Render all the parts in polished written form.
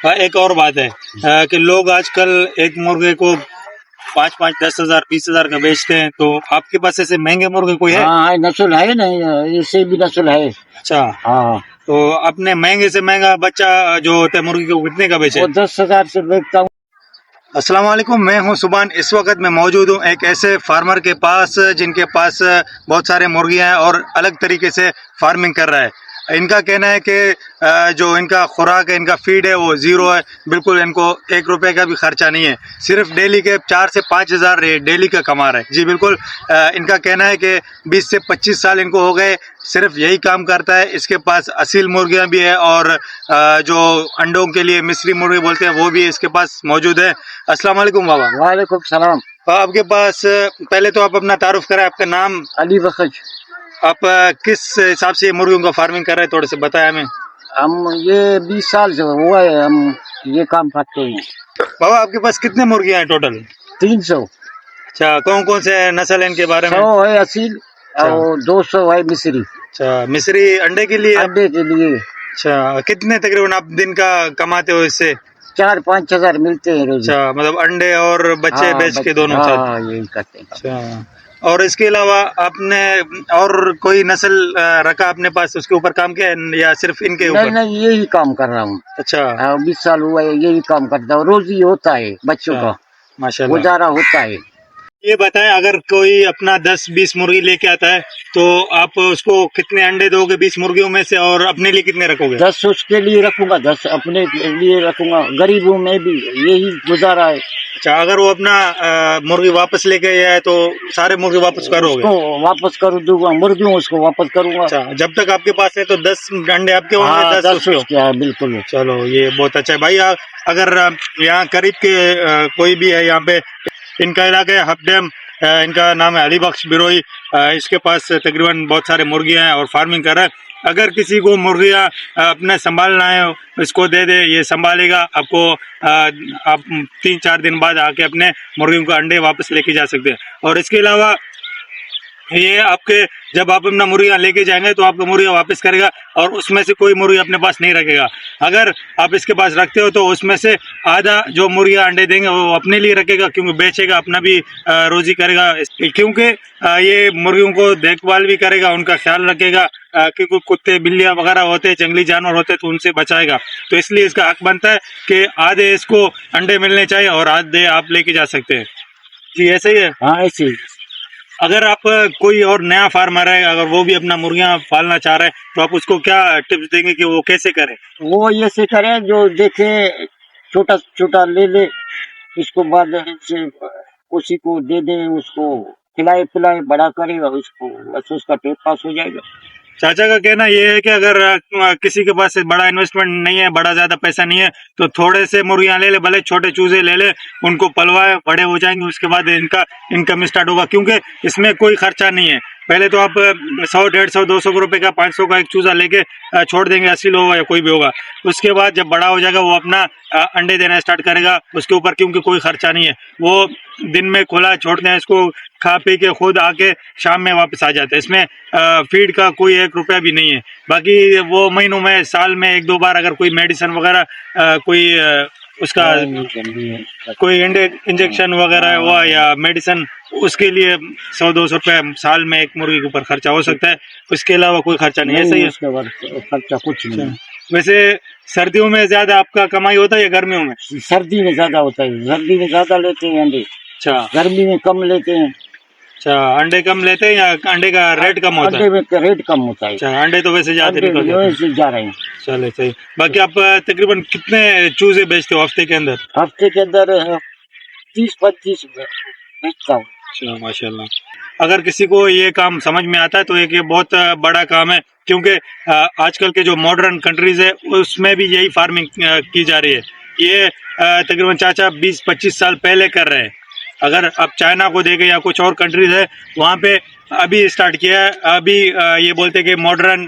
एक और बात है कि लोग आजकल एक मुर्गे को 5-5, 10,000, 20,000 का बेचते हैं, तो आपके पास ऐसे महंगे मुर्गे कोई है? हाँ नस्ल है ना, इससे भी नस्ल है। अच्छा, हाँ तो आपने महंगे से महंगा बच्चा जो होता है मुर्गी को कितने का बेचे? वो 10,000 से बेचता हूँ। अस्सलाम वालेकुम, मैं हूं सुबान। इस वक्त मैं मौजूद हूं एक ऐसे फार्मर के पास जिनके पास बहुत सारे मुर्गियां हैं और अलग तरीके से फार्मिंग कर रहा है। इनका कहना है कि जो इनका खुराक है, इनका फीड है, वो ज़ीरो है, बिल्कुल इनको 1 रुपए का भी खर्चा नहीं है। सिर्फ डेली के 4 से 5 हज़ार डेली का कमा रहा है। जी बिल्कुल, इनका कहना है कि 20 से 25 साल इनको हो गए, सिर्फ यही काम करता है। इसके पास असील मुर्गियां भी है और जो अंडों के लिए मिस्री मुर्गी बोलते हैं वो भी इसके पास मौजूद है। अस्सलाम वालेकुम बाबा। वालेकुम सलाम। तो आपके पास पहले तो आप अपना तारुफ करें, आपका नाम, अली बख्श। आप किस हिसाब से मुर्गियों का फार्मिंग कर रहे हैं, थोड़े से बताएं हमें। हम ये 20 साल से हुआ है हम ये काम करते हैं। बाबा आपके पास कितने मुर्गियां हैं टोटल? 300। अच्छा, कौन कौन से नस्ल है इनके बारे में? 100 है असील और 200 है मिस्री। अच्छा, मिस्री अंडे के लिए? अंडे के लिए। अच्छा, कितने तकरीबन आप दिन का कमाते हो इससे? 4-5 हजार मिलते हैं रोज। अच्छा, मतलब अंडे और बच्चे हाँ, बेच के दोनों साथ? हाँ यही करते हैं। अच्छा, और इसके अलावा आपने और कोई नस्ल रखा अपने पास, उसके ऊपर काम किया है या सिर्फ इनके नहीं ऊपर? नहीं यही काम कर रहा हूँ। अच्छा, 20 साल हुआ है यही काम करता हूँ। रोजी होता है बच्चों अच्छा, का, माशाल्लाह। गुजारा होता है। ये बताएं, अगर कोई अपना 10-20 मुर्गी लेके आता है तो आप उसको कितने अंडे दोगे 20 मुर्गियों में से, और अपने लिए कितने रखोगे? 10 उसके लिए रखूंगा, 10 अपने लिए रखूंगा। गरीबों में भी यही गुजारा है। अच्छा, अगर वो अपना मुर्गी वापस लेके आए तो सारे मुर्गी वापस करोगे? उसको वापस कर दूंगा, मुर्गियों उसको वापस करूंगा। अच्छा, जब तक आपके पास है तो 10 अंडे आपके होंगे, हाँ 10 10 उसके? क्या है, बिल्कुल। चलो, ये बहुत अच्छा है भाई। अगर यहाँ करीब के कोई भी है यहाँ पे, इनका इलाका है हपडैम, इनका नाम है अली बख्श बिरोई। इसके पास तकरीबन बहुत सारे मुर्गियां हैं और फार्मिंग कर रहा है। अगर किसी को मुर्गियां अपने संभालना है, इसको दे दे, ये संभालेगा आपको। आप 3-4 दिन बाद आके अपने मुर्गियों के अंडे वापस लेके जा सकते हैं। और इसके अलावा ये आपके, जब आप अपना मुर्गियां लेके जाएंगे तो आपका मुर्गियां वापस करेगा और उसमें से कोई मुर्गी अपने पास नहीं रखेगा। अगर आप इसके पास रखते हो तो उसमें से आधा जो मुर्गियां अंडे देंगे वो अपने लिए रखेगा, क्योंकि बेचेगा, अपना भी रोजी करेगा। क्योंकि ये मुर्गियों को देखभाल भी करेगा, उनका ख्याल रखेगा, क्योंकि कुत्ते बिल्लियां वगैरह होते हैं, जंगली जानवर होते हैं, तो उनसे बचाएगा। तो इसलिए इसका हक बनता है कि आधे इसको अंडे मिलने चाहिए और आधे आप लेके जा सकते हैं। जी ऐसे ही है। हाँ ऐसे ही। अगर आप कोई और नया फार्मर है, अगर वो भी अपना मुर्गियां पालना चाह रहे हैं, तो आप उसको क्या टिप्स देंगे कि वो कैसे करे? वो ऐसे करे जो देखे, छोटा छोटा ले ले, इसको बाद से उसी को दे दे, उसको खिलाए पिलाए बड़ा करेगा उसको, बस उसका टेप पास हो जाएगा। चाचा का कहना ये है कि अगर किसी के पास बड़ा इन्वेस्टमेंट नहीं है, बड़ा ज्यादा पैसा नहीं है, तो थोड़े से मुर्गियां ले ले, भले छोटे चूजे ले ले, उनको पलवाए, बड़े हो जाएंगे, उसके बाद इनका इनकम स्टार्ट होगा। क्योंकि इसमें कोई खर्चा नहीं है। पहले तो आप 100, 150, 200 रुपए का, 500 का एक चूजा लेके छोड़ देंगे, असील होगा या कोई भी होगा। उसके बाद जब बड़ा हो जाएगा वो अपना अंडे देना स्टार्ट करेगा उसके ऊपर, क्योंकि कोई खर्चा नहीं है। वो दिन में खुला छोड़ते हैं इसको, खा पी के खुद आके शाम में वापस आ जाते हैं। इसमें फीड का कोई 1 रुपया भी नहीं है। बाकी वो महीनों में, साल में 1-2 बार अगर कोई मेडिसिन वगैरह, कोई उसका कोई इंजेक्शन वगैरह हुआ या मेडिसिन, उसके लिए 100-200 रुपए साल में एक मुर्गी के ऊपर खर्चा हो सकता है। उसके अलावा कोई खर्चा नहीं है। सही है, उसके बाद खर्चा कुछ नहीं। वैसे सर्दियों में ज्यादा आपका कमाई होता है या गर्मियों में? सर्दी में ज्यादा होता है, सर्दी में ज्यादा लेते हैं अंडे, अच्छा, गर्मी में कम लेते हैं। अच्छा, अंडे कम लेते हैं या अंडे का रेट कम होता है? अंडे में रेट कम होता है। अच्छा, अंडे तो वैसे ज्यादा अंडे निकल जाते हैं। वैसे जा रहे हैं। चले, सही। बाकी आप तकरीबन कितने चूजे बेचते हो हफ्ते के अंदर? हफ्ते के अंदर 30-35 बेचता हूँ। अच्छा, माशाल्लाह। अगर किसी को ये काम समझ में आता है तो एक ये बहुत बड़ा काम है, क्योंकि आजकल के जो मॉडर्न कंट्रीज है उसमें भी यही फार्मिंग की जा रही है। ये तकरीबन चाचा 20-25 साल पहले कर रहे हैं। अगर आप चाइना को देखें या कुछ और कंट्रीज है, वहाँ पे अभी स्टार्ट किया है। अभी ये बोलते हैं कि मॉडर्न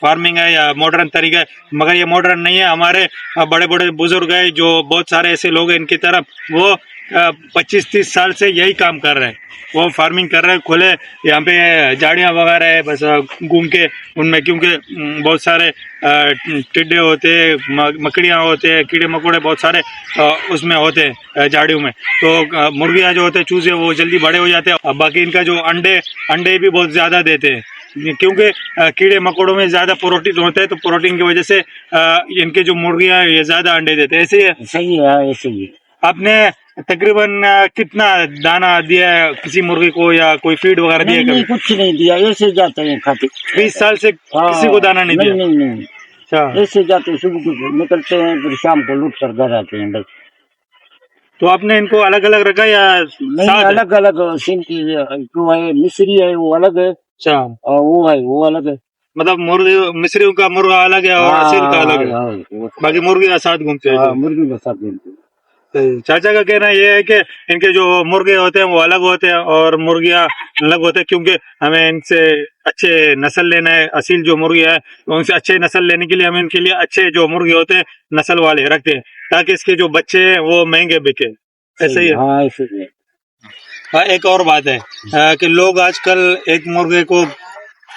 फार्मिंग है या मॉडर्न तरीका है, मगर ये मॉडर्न नहीं है। हमारे बड़े बड़े बुजुर्ग हैं, जो बहुत सारे ऐसे लोग हैं इनकी तरफ, वो 25-30 साल से यही काम कर रहे हैं। वो फार्मिंग कर रहे हैं खुले, यहाँ पे झाड़ियाँ वगैरह है, बस घूम के उनमें, क्योंकि बहुत सारे टिड्डे होते हैं, मकड़ियाँ होते हैं, कीड़े मकोड़े बहुत सारे उसमें होते हैं झाड़ियों में। तो मुर्गियाँ जो होते हैं, चूजे, वो जल्दी बड़े हो जाते हैं। और बाकी इनका जो अंडे भी बहुत ज़्यादा देते हैं, क्योंकि कीड़े मकोड़ों में ज़्यादा प्रोटीन होता है, तो प्रोटीन की वजह से इनके जो मुर्गियाँ ये ज़्यादा अंडे देते हैं। ऐसे ही है? सही है, ऐसे ही है। आपने तकरीबन कितना दाना दिया है किसी मुर्गी को, या कोई फीड वगैरह दिया नहीं, कभी? कुछ नहीं दिया, ऐसे जाते हैं खाते। 20 साल से किसी को दाना नहीं दिया? नहीं, अच्छा, ऐसे जाते हैं, सुबह को निकलते हैं, फिर शाम को लौट कर घर आते हैं, बस। तो आपने इनको अलग अलग रखा या नहीं, साथ है? अलग अलग सीन की जो है, मिस्री है वो अलग है, अच्छा, और वो है वो अलग है। मतलब मुर्गी, मिस्रियों का मुर्गा अलग है और असील का अलग है, वो बाकी मुर्गी का साथ घूमते हैं। मुर्गी के साथ घूमते हैं। तो चाचा का कहना ये है कि इनके जो मुर्गे होते हैं वो अलग होते हैं और मुर्गियां अलग होते हैं, क्योंकि हमें इनसे अच्छे नस्ल लेना है। असील जो मुर्गी है, उनसे अच्छे नस्ल लेने के लिए हम इनके लिए अच्छे जो मुर्गे होते हैं नस्ल वाले रखते हैं, ताकि इसके जो बच्चे हैं वो महंगे बिके। ऐसे ही है? हाँ, ऐसे ही है। हाँ, एक और बात है कि लोग आजकल एक मुर्गे को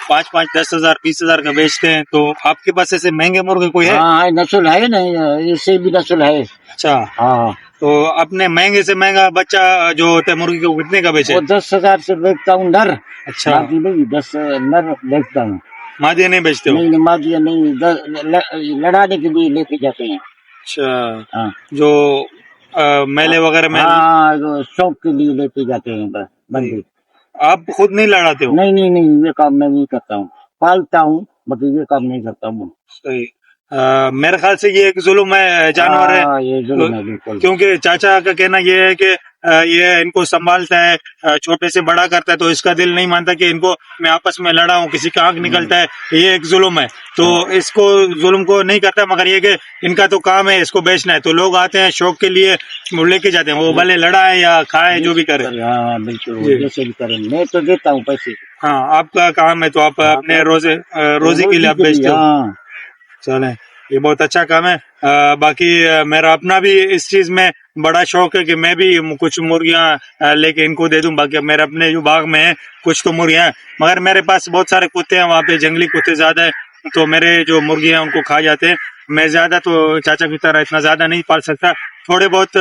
5-5, 10,000, 20,000 का बेचते हैं। तो आपके पास ऐसे महंगे मुर्गे कोई है? हाँ, नस्ल है, नहीं ऐसे भी नस्ल है। अच्छा, हाँ, तो अपने महंगे से महंगा बच्चा जो होता है मुर्गी को कितने का बेचे? वो 10,000 से बेचता हूँ नर। अच्छा, मादी नहीं, 10 नर बेचता हूँ। मादिया नहीं बेचते हो? नहीं, मादिया नहीं, लड़ाने के लिए लेके जाते हैं। अच्छा, हाँ, जो मेले वगैरह में हाँ, वो शौक के लिए लेके जाते हैं, बस बंदे। आप खुद नहीं लड़ाते हो? नहीं, ये काम मैं नहीं करता हूँ, पालता हूँ, मगर ये काम नहीं करता हूँ। सही। मेरे ख्याल से ये एक जुल्म है, जानवर है। हाँ, ये जुल्म है, बिल्कुल। क्योंकि चाचा का कहना ये है कि ये इनको संभालता है, छोटे से बड़ा करता है, तो इसका दिल नहीं मानता कि इनको मैं आपस में लड़ा हूँ, किसी का आंख निकलता है, ये एक जुल्म है। तो इसको जुल्म को नहीं करता, मगर ये कि इनका तो काम है इसको बेचना है, तो लोग आते हैं शौक के लिए, वो लेके जाते हैं, वो भले लड़ाए या खाए, जो भी करे। हाँ, बिल्कुल, जैसे भी करें, मैं तो देता हूँ पैसे। हाँ, आपका काम है, तो आप अपने रोजी के लिए आप बेचते हो। हाँ, चले, ये बहुत अच्छा काम है। बाकी मेरा अपना भी इस चीज में बड़ा शौक है कि मैं भी कुछ मुर्गियां लेके इनको दे दूं। बाकी मेरे अपने जो बाग में है कुछ तो मुर्गियां हैं, मगर मेरे पास बहुत सारे कुत्ते हैं, वहाँ पे जंगली कुत्ते ज्यादा है, तो मेरे जो मुर्गियां हैं उनको खा जाते हैं। मैं ज्यादा तो चाचा की तरह इतना ज्यादा नहीं पाल सकता, थोड़े बहुत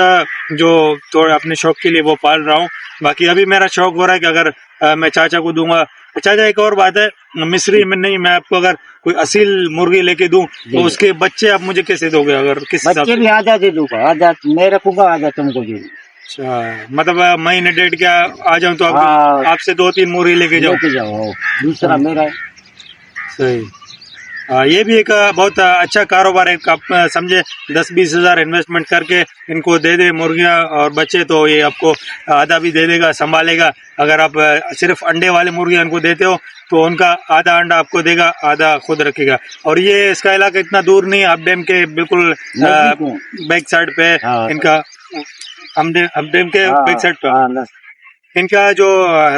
जो थोड़े अपने शौक के लिए वो पाल रहा हूँ। बाकी अभी मेरा शौक हो रहा है कि अगर मैं चाचा को दूंगा। चाचा, एक और बात है, मिस्री में नहीं, मैं आपको अगर कोई असील मुर्गी लेके दूं तो उसके बच्चे आप मुझे कैसे दोगे? अगर किस हिसाब बच्चे से? भी आधा दे दूंगा, आधा मैं रखूंगा, आधा तुमको दे दूंगा। अच्छा, मतलब महीने डेढ़ क्या आ जाऊं तो हाँ, आपसे 2-3 मुर्गी लेके जाऊं? लेके जाओ, दूसरा मेरा है। सही। ये भी एक बहुत अच्छा कारोबार है। आप समझे 10-20 हजार इन्वेस्टमेंट करके इनको दे दे मुर्गियां और बच्चे, तो ये आपको आधा भी दे देगा, संभालेगा। अगर आप सिर्फ अंडे वाले मुर्गियां इनको देते हो तो उनका आधा अंडा आपको देगा, आधा खुद रखेगा। और ये इसका इलाका इतना दूर नहीं, आप डैम के बिल्कुल बैक साइड पे इनका, हम डैम के बैक साइड पे इनका जो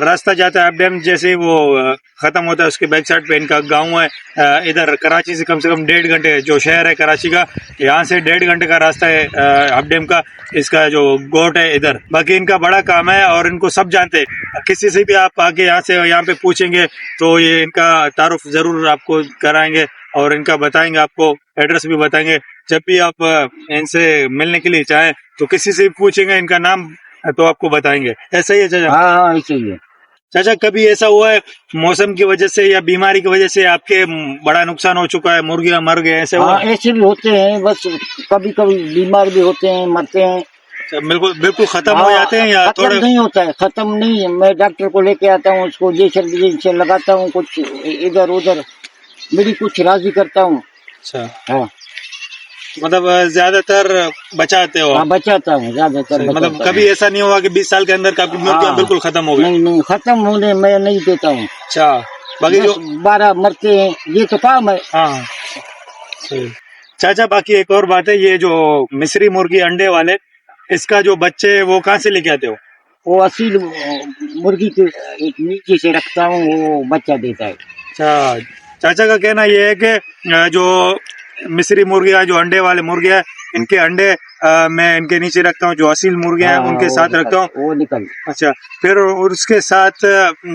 रास्ता जाता है अप डैम, जैसे ही वो खत्म होता है उसके बैक साइड पे इनका गांव है। इधर कराची से कम 1.5 घंटे, जो शहर है कराची का, यहाँ से 1.5 घंटे का रास्ता है अप डैम का। इसका जो गोट है इधर, बाकी इनका बड़ा काम है और इनको सब जानते हैं। किसी से भी आप आके यहाँ पे पूछेंगे तो ये इनका तारुफ जरूर आपको कराएंगे और इनका बताएंगे, आपको एड्रेस भी बताएंगे। जब भी आप इनसे मिलने के लिए चाहें तो किसी से भी पूछेंगे इनका नाम तो आपको बताएंगे। ऐसा ही है चाचा? हाँ, ऐसे ही है। चाचा, कभी ऐसा हुआ है मौसम की वजह से या बीमारी की वजह से आपके बड़ा नुकसान हो चुका है, मुर्गियां मर गए, ऐसे हुआ? हाँ, ऐसे भी होते हैं, बस कभी कभी बीमार भी होते हैं, मरते हैं। बिल्कुल खत्म हो जाते हैं या खत्म थोड़े? नहीं होता है, खत्म नहीं। मैं डॉक्टर को लेके आता हूँ, उसको इंजेक्शन लगाता हूँ, कुछ इधर उधर मेरी कुछ राजी करता हूँ। अच्छा, हाँ, मतलब ज्यादातर बचाते हो? हाँ, बचाता हूँ, ज्यादातर मतलब कभी ऐसा नहीं हुआ कि 20 साल के अंदर आपकी मुर्गियां बिल्कुल खत्म हो गई? नहीं, खत्म होने मैं नहीं देता हूँ। अच्छा, बाकी जो 12 मरते हैं, ये तो काम है। हाँ, सही। चाचा, बाकी एक और बात है, ये जो मिस्री मुर्गी अंडे वाले, इसका जो बच्चे वो कहाँ से लेके आते हो? वो असील मुर्गी के एक नीचे से रखता हूँ, वो बच्चा देता है। अच्छा, चाचा का कहना ये है कि जो मिस्री मुर्गियाँ, जो अंडे वाले मुर्गियाँ हैं, इनके अंडे मैं इनके नीचे रखता हूँ, जो असील मुर्गियाँ हैं हाँ, उनके साथ रखता हूँ। वो निकल। अच्छा, फिर उसके साथ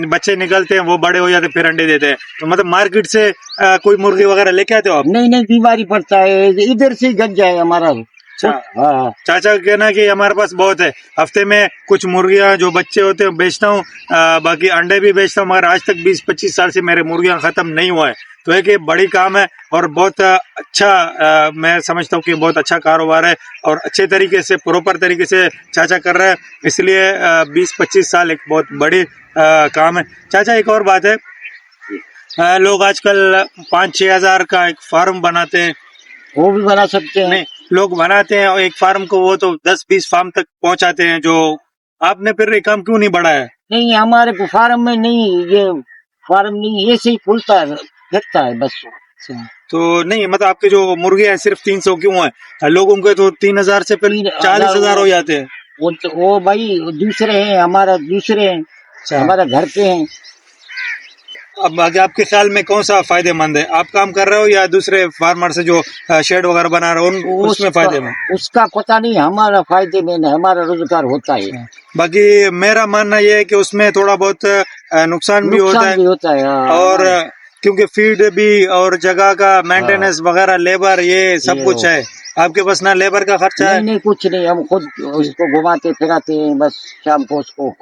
बच्चे निकलते हैं, वो बड़े हो जाते हैं, फिर अंडे देते हैं। तो मतलब मार्केट से कोई मुर्गी वगैरह लेके आते हो आप? नहीं नहीं, बीमारी पड़ता है, इधर से गज जाए हमारा। अच्छा, हाँ चाचा का कहना है कि हमारे पास बहुत है, हफ्ते में कुछ मुर्गियाँ जो बच्चे होते हैं बेचता हूँ, बाकी अंडे भी बेचता हूँ, मगर आज तक 20-25 साल से मेरे मुर्गियाँ खत्म नहीं हुआ है। तो एक ये बड़ी काम है और बहुत अच्छा, मैं समझता हूँ कि बहुत अच्छा कारोबार है और अच्छे तरीके से, प्रॉपर तरीके से चाचा कर रहा है, इसलिए 20-25 साल एक बहुत बड़ी काम है। चाचा एक और बात है, लोग आजकल 5-6 हज़ार का एक फार्म बनाते हैं। वो भी बना सकते हैं। नहीं, लोग बनाते हैं और एक फार्म को वो तो 10-20 फार्म तक पहुंचाते हैं। जो आपने फिर ये काम क्यों नहीं बढ़ाया? नहीं, हमारे को फार्म में नहीं, ये फार्म नहीं, ऐसे ही खुलता है, दिखता है बस। तो नहीं, मतलब आपके जो मुर्गे हैं सिर्फ 300 क्यों है? लोगों के तो 3,000 से फिर 40,000 हो जाते हैं। वो भाई दूसरे हैं, हमारा दूसरे हैं, अच्छा, हमारा घर के हैं। अब आगे आपके ख्याल में कौन सा फायदेमंद है? आप काम कर रहे हो या दूसरे फार्मर से जो शेड वगैरह बना रहे हो उसमें फायदेमंद? उसका पता नहीं, हमारा फायदे में नहीं, हमारा रोजगार होता है। बाकी मेरा मानना यह है कि उसमें थोड़ा बहुत नुकसान भी होता है हाँ, और क्योंकि फीड भी और जगह का मेंटेनेंस वगैरह, लेबर, ये सब कुछ है। आपके पास ना लेबर का खर्चा है? नहीं कुछ नहीं, हम खुद उसको घुमाते फिराते हैं, बस शाम को उसको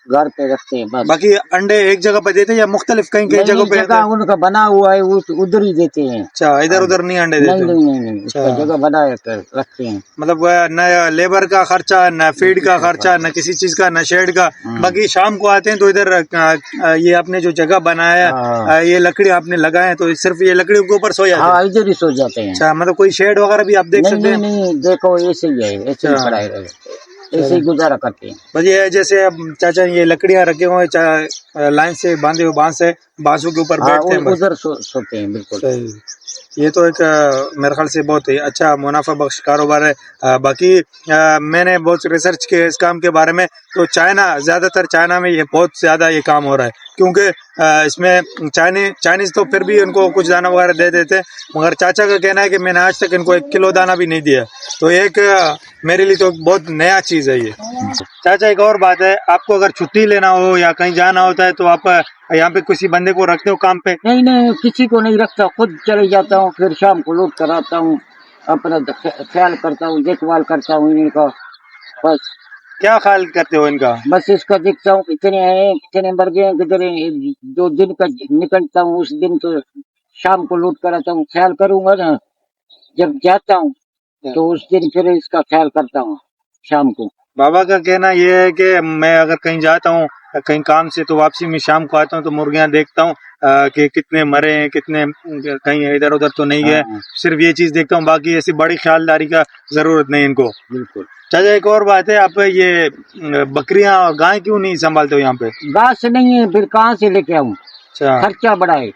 घर पे रखते हैं बस। बाकी अंडे एक जगह पे देते हैं या मुख्तलिफ कहीं कहीं जगह पे? जगह उनका बना हुआ है, उधर ही देते हैं। अच्छा, इधर उधर नहीं अंडे देते? नहीं, उसका जगह बना कर रखते हैं। मतलब न लेबर का खर्चा, न फीड का खर्चा, न किसी चीज का, न शेड का। बाकी शाम को आते हैं तो इधर ये आपने जो जगह बनाया है, ये लकड़ी आपने लगाए हैं, तो सिर्फ ये लकड़ियों के ऊपर सो जाते हैं? हाँ, इधर ही सो जाते हैं। अच्छा, मतलब कोई शेड वगैरह भी आप देख सकते हैं? नहीं, देखो ऐसे ही है, ऐसे ही पड़ा है, ऐसे ही गुजारा करते हैं। बस ये जैसे अब चाचा ये लकड़ियां रखे हुए लाइन से बांधे हुए, बांस है, बांसों के ऊपर बैठते हैं, उधर सोते हैं, बिल्कुल सही। ये तो एक मेरे ख्याल से बहुत ही अच्छा मुनाफा बख्श कारोबार है। बाकी मैंने बहुत रिसर्च किया इस काम के बारे में, तो ज्यादातर चाइना में ये बहुत ज्यादा ये काम हो रहा है, क्योंकि इसमें चाइनीज तो फिर भी उनको कुछ दाना वगैरह दे देते हैं, मगर चाचा का कहना है कि मैंने आज तक इनको 1 किलो दाना भी नहीं दिया। तो एक मेरे लिए तो बहुत नया चीज है ये। चाचा एक और बात है, आपको अगर छुट्टी लेना हो या कहीं जाना होता है तो आप यहाँ पे किसी बंदे को रखते हो काम पे? नहीं, किसी को नहीं रखता, खुद चले जाता हूँ, फिर शाम को लौट कर आता हूँ, अपना ख्याल करता हूँ, देखभाल करता हूँ इनका, बस। क्या ख्याल करते हो इनका? बस इसका देखता हूँ कितने हैं, कितने मर गए, कितने, जो दिन का निकलता हूँ उस दिन तो शाम को लौट कर आता हूँ, ख्याल करूंगा ना, जब जाता हूँ तो उस दिन फिर इसका ख्याल करता हूँ शाम को। बाबा का कहना यह है कि मैं अगर कहीं जाता हूँ कहीं काम से, तो वापसी में शाम को आता हूँ तो मुर्गियां देखता हूँ कि कितने मरे हैं, कितने कहीं इधर उधर तो नहीं है, सिर्फ ये चीज देखता हूँ, बाकी ऐसी बड़ी ख्यालदारी का जरूरत नहीं इनको। बिल्कुल। चाचा एक और बात है, आप ये बकरियां और गाय क्यों नहीं संभालते हो यहाँ पे? घास नहीं है, फिर कहाँ से लेके आऊँ, अच्छा, खर्चा बड़ा है।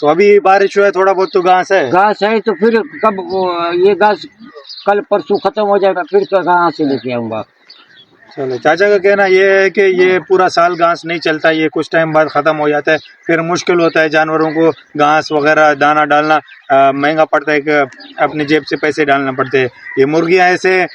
तो अभी बारिश हुआ है, थोड़ा बहुत तो घास है। तो फिर कब ये घास कल परसों खत्म हो जाएगा, फिर कहाँ से लेके आऊंगा। चलो, चाचा का कहना ये है कि ये पूरा साल घास नहीं चलता, ये कुछ टाइम बाद खत्म हो जाता है, फिर मुश्किल होता है जानवरों को घास वगैरह दाना डालना, महंगा पड़ता है कि अपनी जेब से पैसे डालना पड़ते हैं। ये मुर्गियां ऐसे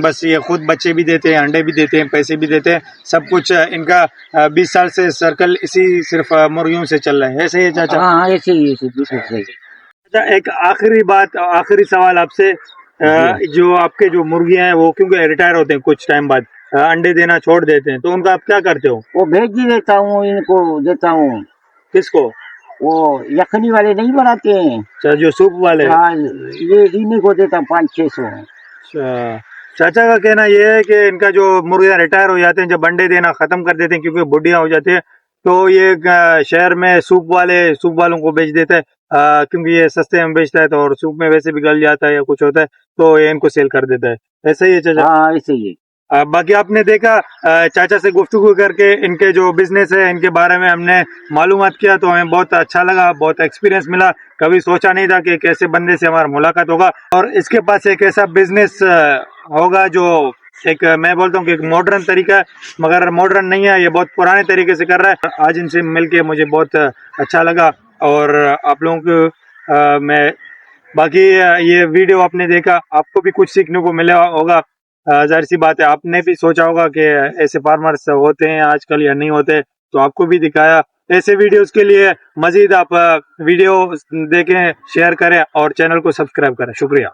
बस ये खुद बच्चे भी देते हैं, अंडे भी देते हैं, पैसे भी देते हैं, सब कुछ इनका 20 साल से सर्कल इसी सिर्फ मुर्गियों से चल रहा है। ऐसे ही चाचा? हाँ, ऐसे ही, बिल्कुल सही। अच्छा, एक आखिरी सवाल आपसे, जो आपके जो मुर्गियां हैं वो क्योंकि रिटायर होते हैं कुछ टाइम बाद, अंडे देना छोड़ देते हैं, तो उनका आप क्या करते हो? वो भेज ही देता हूँ, इनको देता हूँ। किसको? वो यखनी वाले नहीं बनाते हैं, अच्छा, जो सूप वाले? हाँ, ये इन्हीं को देता हूँ 500-600। अच्छा, चाचा का कहना ये है कि इनका जो मुर्गियां रिटायर हो जाते हैं, जब अंडे देना खत्म कर देते हैं क्योंकि बुढ़िया हो जाती है, तो ये शहर में सूप वालों को बेच देता है, क्योंकि ये सस्ते में बेचता है, तो और सूप में वैसे भी गल जाता है या कुछ होता है, तो ये इनको सेल कर देता है। ऐसा ही है चाचा? हाँ, ऐसे ही है। बाकी आपने देखा, चाचा से गुफ्तगू करके इनके जो बिजनेस है इनके बारे में हमने मालूमात किया, तो हमें बहुत अच्छा लगा, बहुत एक्सपीरियंस मिला। कभी सोचा नहीं था कि एक ऐसे बंदे से हमारा मुलाकात होगा और इसके पास एक ऐसा बिजनेस होगा जो एक मैं बोलता हूँ कि एक मॉडर्न तरीका है, मगर मॉडर्न नहीं है, ये बहुत पुराने तरीके से कर रहा है। आज इनसे मिलके मुझे बहुत अच्छा लगा। और आप लोगों को मैं बाकी ये वीडियो आपने देखा, आपको भी कुछ सीखने को मिला होगा। जाहिर सी बात है, आपने भी सोचा होगा कि ऐसे फार्मर्स होते हैं आजकल या नहीं होते, तो आपको भी दिखाया। ऐसे वीडियोस के लिए मजीद आप वीडियो देखें, शेयर करें और चैनल को सब्सक्राइब करें। शुक्रिया।